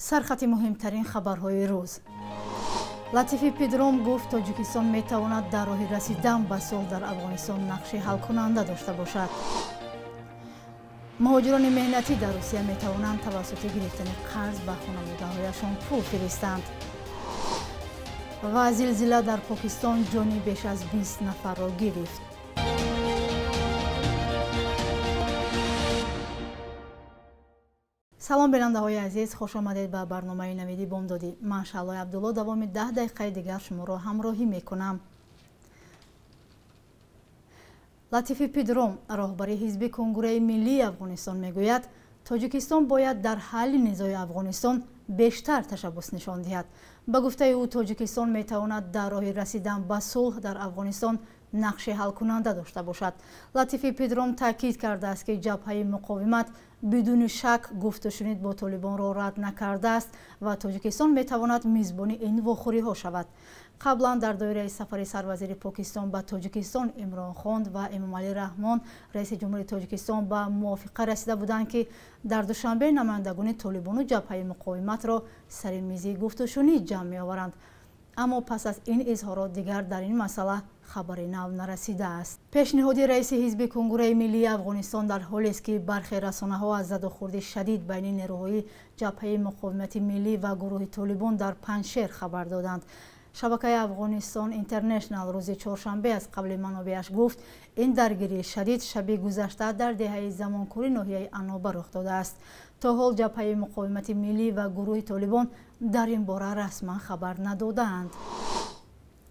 سرخط مهمترین خبرهای روز. لطیفی پدروم گفت تاجیکستان میتواند در راه رسیدن به صلح در افغانستان نقش حل کننده داشته باشد. مهاجران مهنتی در روسیه میتوانند توسط گرفتن قرض به خانواده‌هایشان پول فرستند. و زلزله در پاکستان جان بیش از 20 نفر را گرفت. سلام بیننده های عزیز، خوش آمدید به برنامه نویدی بامدادی. من شعله عبدالله دوام 10 دقیقه دیگر شما را همراهی میکنم. لطیفی پدروم راهبر حزب کنگره ملی افغانستان میگوید تاجیکستان باید در حل نزاع افغانستان بیشتر تشبث نشان دهد. به گفته او تاجیکستان میتواند در راه رسیدن به صلح در افغانستان نقش حل کننده داشته باشد. لطیفی پدروم تاکید کرده است که جبهه مقاومت بدون شک گفت و شنید با طالبان را رد نکرده است و تاجیکستان میتواند میزبان این واخوری ها شود. قبلا در دایره سفر سروزیر پاکستان به تاجیکستان عمران خان و امام علی رحمان رئیس جمهوری تاجیکستان به موافقه رسیده بودند که در دوشنبه نمایندگان طالبان و جبهه مقاومت را سر میز گفت و شنید جمع می آورند. اما پس از این اظهارات دیگر در این مسئله خبری نو نرسیده است. پیشنهاد رئیس حزب کنگره ملی افغانستان در حالی است که برخی رسانه‌ها از زد و خورد شدید بین نیروهای جبهه مقاومت ملی و گروه طالبان در پنجشیر خبر دادند. شبکه افغانستان اینترنشنال روز چهارشنبه از قبل منابعش گفت این درگیری شدید شب گذشته در دهه زمانکوری ناحیه انابه رخ داده است. تا حال جبهه مقاومت ملی و گروه طالبان در این باره رسما خبر ندادند.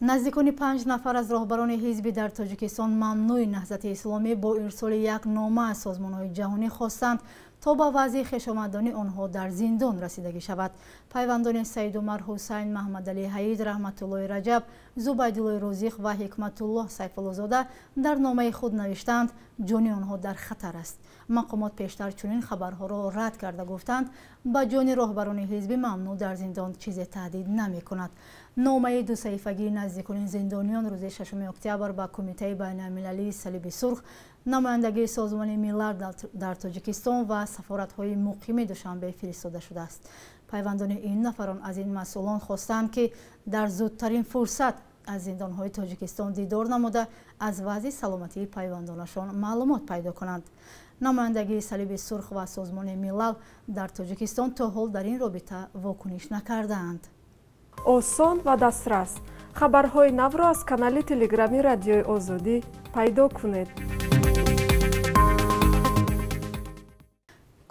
نزدیکان 5 نفر از راهبران حزب در تاجیکستان ممنوع نهضت اسلامی با ارسال یک نامه از سازمان‌های جهانی خواستند تا به وضع خویشاوندان آنها در زندان رسیدگی شود. پیوندان سید عمر حسین، محمد علی حید، رحمت الله رجب، زبیدالله رازق و حکمت الله سیفالله زاده در نامه خود نوشتند جان آنها در خطر است. مقامات پیشتر چنین خبرها را رد کرده گفتند به جان راهبران حزب ممنوع در زندان چیزی تهدید نمی کند. نامه 2 صفحه‌ای نزدیکان زندانیان روز 6 اکتبر به کمیته بین المللی صلیب سرخ، نمایندگی سازمان ملل در تاجیکستان و سفارت‌های مقیم دوشنبه فرستاده شده است. پیوندان این نفران از این مسئولان خواستند که در زودترین فرصت از زندان‌های تاجیکستان دیدار نموده از وضع سلامتی پیوندانشان معلومات پیدا کنند. نمایندگی صلیب سرخ و سازمان ملل در تاجیکستان تا حال در این رابطه واکنش نکردند. осон ва дастрас хабарҳои навро аз канали телеграми радиои озодӣ пайдо кунед.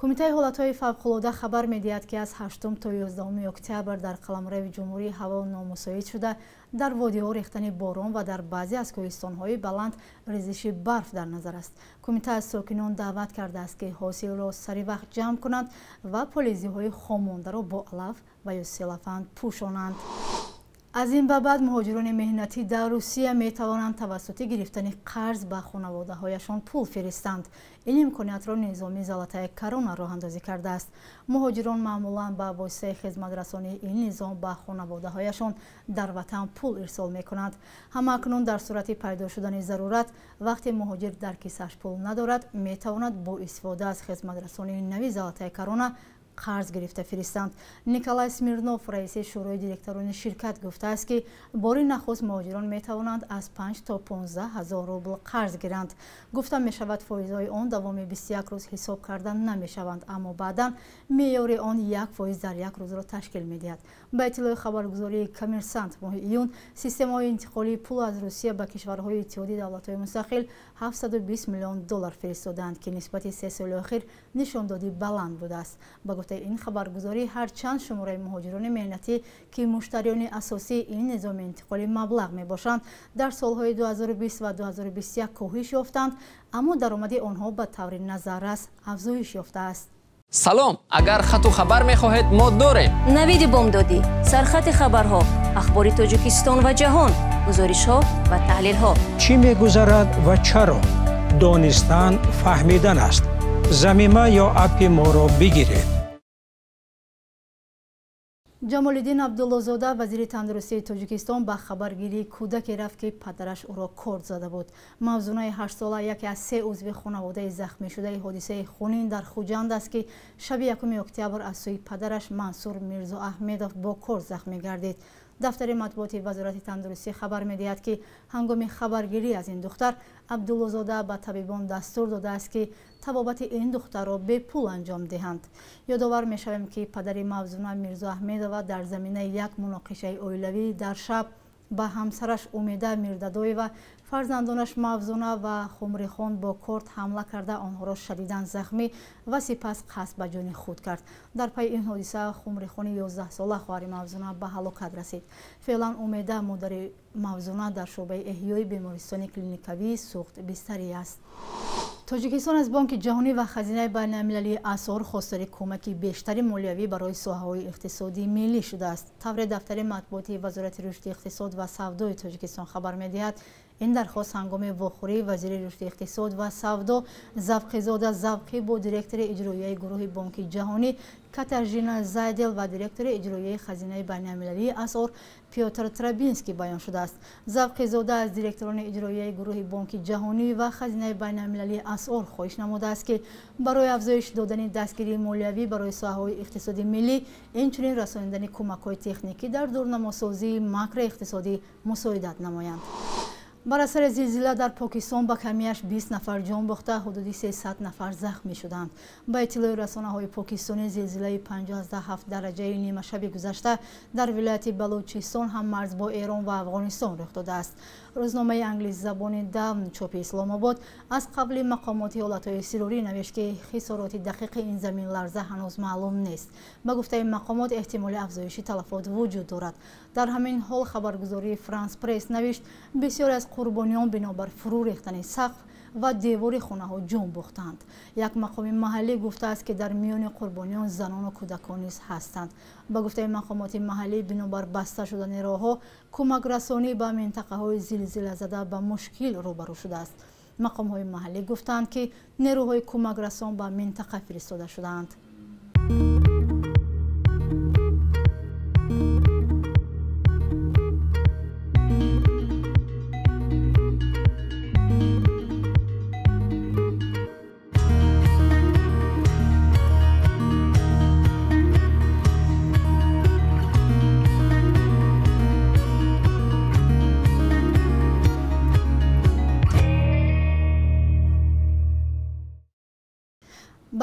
کمیته حالتهای فوق‌العاده خبر می‌دهد که از 8 تا 11 اکتبر در قلمرو جمهوری هوا نامساعد شده در وادی‌ها ریختن باران و در بعضی از کوهستان‌های بلند ریزش برف در نظر است. کمیته از ساکنان دعوت کرده است که حاصل را سریع وقت جمع کنند و پالیزی‌های خامانده را با علف و یا سلفند پوشانند. از این به بعد مهاجران مهنتی در روسیه می توانند توسط گرفتن قرض به خانواده‌هایشان پول فرستند. این امکانیت را نظام زلاتای کرونا راه اندازی کرده است. مهاجران معمولا با واسطه خدمت رسانی این نظام به خانواده‌هایشان در وطن پول ارسال می کنند. همکنون در صورت پیدا شدن ضرورت وقتی مهاجر در کیسه‌اش پول ندارد می تواند با استفاده از خدمت رسانی نوی زلاتای کرونا قرض گرفته فرستند. نیکولای سمیرنوف رئیس شورای دیرکتوران شرکت گفته است که بار نخست مهاجران می توانند از 5 تا 15 هزار روبل قرض گیرند. گفته می شود فایزهای آن دوام 21 روز حساب کردن نمی شوند، اما بعدا معیار آن 1% در یک روز را تشکیل می دهد. به اطلاع خبرگزاری کامرسانت ماه ایون سیستم های انتقالی پول از روسیه به کشورهای اتحادیه دولت‌های مستقل 720 میلیون دلار فرستادند که نسبت 3 سال اخیر نشاندهی بلند بوده است. به گفته این خبرگزاری هرچند شماره مهاجران مهنتی که مشتریان اساسی این نظام انتقالی مبلغ می باشند در سالهای 2020 و 2021 کاهش یافتند، اما درآمد آنها به طور نظررس افزایش یافته است. سلام، اگر خط و خبر می خواهید ما داریم. نوید بامدادی، سرخط خبرها، اخبار تاجیکستان و جهان، گزارش ها و تحلیل ها. چی می گذرد و چرا؟ دانستن فهمیدن است. زمینه یا اپی ما را بگیرید. ҷамолиддин абдуллозода вазири тандурустии тоҷикистон ба хабаргирии кӯдаке рафт ки падараш ӯро корд зада буд. мавзунаи 8 сола яке аз 3 узви хонаводаи захмишудаи ҳодисаи хунин дар Хуҷанд аст ки шаби 1 октябр аз сӯи падараш Мансур Мирзоаҳмедов бо корд захмӣ гардид. дафтари матбуоти вазорати тандурустӣ хабар медиҳад ки ҳангоми хабаргирӣ аз ин духтар абдуллозода ба табибон дастур додааст ки табобати ин духтарро бепул анҷом диҳанд. ёдовар мешавем ки падари мавзуна Мирзоаҳмедова дар заминаи як муноқишаи оилавӣ дар шаб ба ҳамсараш Умеда Мирдадоева, фарзандонаш Мавзуна ва Хумрихон бо корд ҳамла карда онҳоро шадидан захмӣ ва сипас қасд ба ҷони худ кард. дар пайи ин ҳодиса Хумрихони 11-сола хоҳари Мавзуна ба ҳалокат расид. феълан Умеда модари Мавзуна дар шуъбаи эҳёи бемористони клиникавии суғд бистарӣ аст. тоҷикистон аз бонки ҷаҳонӣ ва хазинаи байналмилалии асъор хостари кӯмаки бештари молиявӣ барои соҳаҳои иқтисодии миллӣ шудааст. тавре дафтари матбуоти вазорати рушди иқтисод ва савдои тоҷикистон хабар медиҳад, ин дархост ҳангоми вохӯрии вазири рушди иқтисод ва савдо Завқизода Завқӣ бо директори иҷроияи гурӯҳи бонки ҷаҳонӣ Катаржина Зайдел ва директори иҷроияи хазинаи байналмилалии асъор Пётр Трабинский баён шудааст. Завқизода аз директорони иҷроияи гурӯҳи бонки ҷаҳонӣ ва хазинаи байналмилалии асъор хоҳиш намудааст ки барои афзоиш додани дастгирии молиявӣ барои соҳаҳои иқтисоди миллӣ, инчунин расонидани кӯмакҳои техникӣ дар дурнамосозии макроиқтисодӣ мусоидат намоянд. бар асари зилзила дар Покистон ба камияш 20 нафар ҷон бохта, ҳудуди 300 нафар захмӣ шуданд. ба иттилои расонаҳои покистонӣ зилзилаи 5.7 дараҷаи нимашаби гузашта дар вилояти Балучистон ҳам марз бо Эрон ва Афғонистон рух додааст. рӯзномаи англисзабони Давн чопи Исломобод аз қабли мақомоти ҳолатҳои сирорӣ навишт ки хисороти дақиқи ин заминларза ҳанӯз маълум нест. ба гуфтаи мақомот эҳтимоли афзоиши талафот вуҷуд дорад. дар ҳамин ҳол хабаргузории Франс пресс навишт бисёре аз қурбониён бинобар фурӯ рехтани сақф ва девори хонаҳо ҷон бохтанд. як мақоми маҳаллӣ гуфтааст ки дар миёни қурбониён занону кӯдакон низ ҳастанд. ба гуфтаи мақомоти маҳаллӣ бинобар баста шудани роҳҳо кӯмакрасонӣ ба минтақаҳои зилзилазада ба мушкил рӯбарӯ шудааст. мақомҳои маҳаллӣ гуфтанд ки нерӯҳои кӯмакрасон ба минтақа фиристода шудаанд.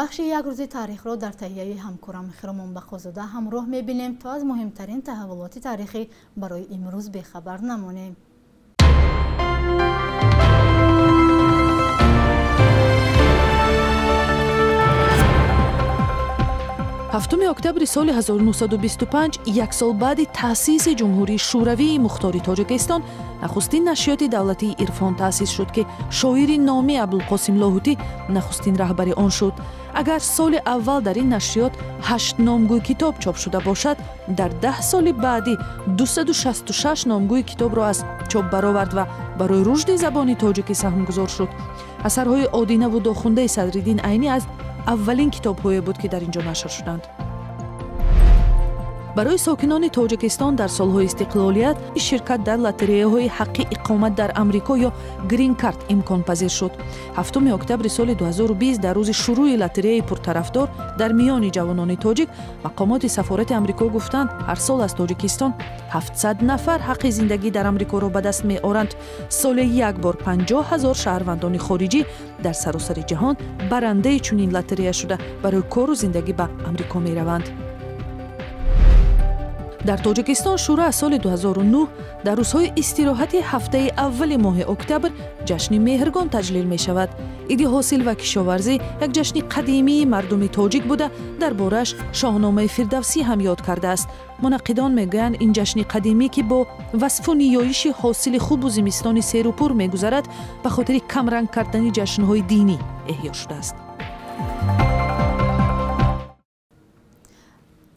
бахши як рӯзи таърихро дар таҳияи ҳамкорам Хиромон Бақозода ҳамроҳ мебинем то аз муҳимтарин таҳаввулоти таърихӣ барои имрӯз бехабар намонем. 7 октябри соли 1925 як сол баъди таъсиси ҷумҳурии шӯравии мухтори тоҷикистон нахустин нашриёти давлатии Ирфон таъсис шуд ки шоири номи Абулқосим Лоҳутӣ нахустин раҳбари он шуд. агар соли аввал дар ин нашриёт 8 номгӯй китоб чоп шуда бошад, дар 10 соли баъдӣ 266 номгӯи китобро аз чоп баровард ва барои рушди забони тоҷикӣ саҳмгузор шуд. асарҳои Одинаву Дохундаи Садриддин Айнӣ аз аввалин китобҳое буд ки дар инҷо нашр шуданд. барои сокинони тоҷикистон дар солҳои истиқлолият ширкат дар лотереяҳои ҳаққи иқомат дар амрико ё грин карт имконпазир шуд. 7 октябри соли 2020 дар рӯзи шурӯи лотереяи пуртарафдор дар миёни ҷавонони тоҷик, мақомоти сафорати амрико гуфтанд, ҳар сол аз тоҷикистон 700 нафар ҳаққи зиндагӣ дар амрикоро ба даст меоранд. соли як бор 50 000 шаҳрвандони хориҷӣ дар саросари ҷаҳон барандаи чунин лотерея шуда барои кору зиндагӣ ба амрико мераванд. дар тоҷикистон шӯро аз соли 2009 дар рӯзҳои истироҳати ҳафтаи аввали моҳи октябр ҷашни меҳргон таҷлил мешавад. иди ҳосил ва кишоварзӣ як ҷашни қадимии мардуми тоҷик буда дар борааш шоҳномаи Фирдавсӣ ҳам ёд кардааст. мунаққидон мегӯянд ин ҷашни қадимӣ ки бо васфу ниёиши ҳосили хубу зимистони серу пур мегузарад ба хотири камранг кардани ҷашнҳои динӣ эҳьё шудааст.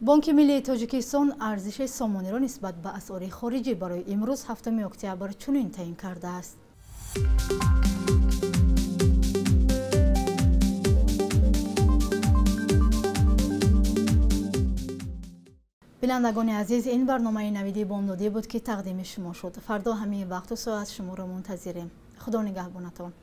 бонки миллии тоҷикистон арзиши сомониро нисбат ба асъори хориҷӣ барои имрӯз 7 октябр чунин таъин кардааст. بینندگان عزیز، این برنامه نویدی بامدادی بود که تقدیم شما شد. فردا همین وقت و ساعت شما را منتظریم. خدا نگهبانتان.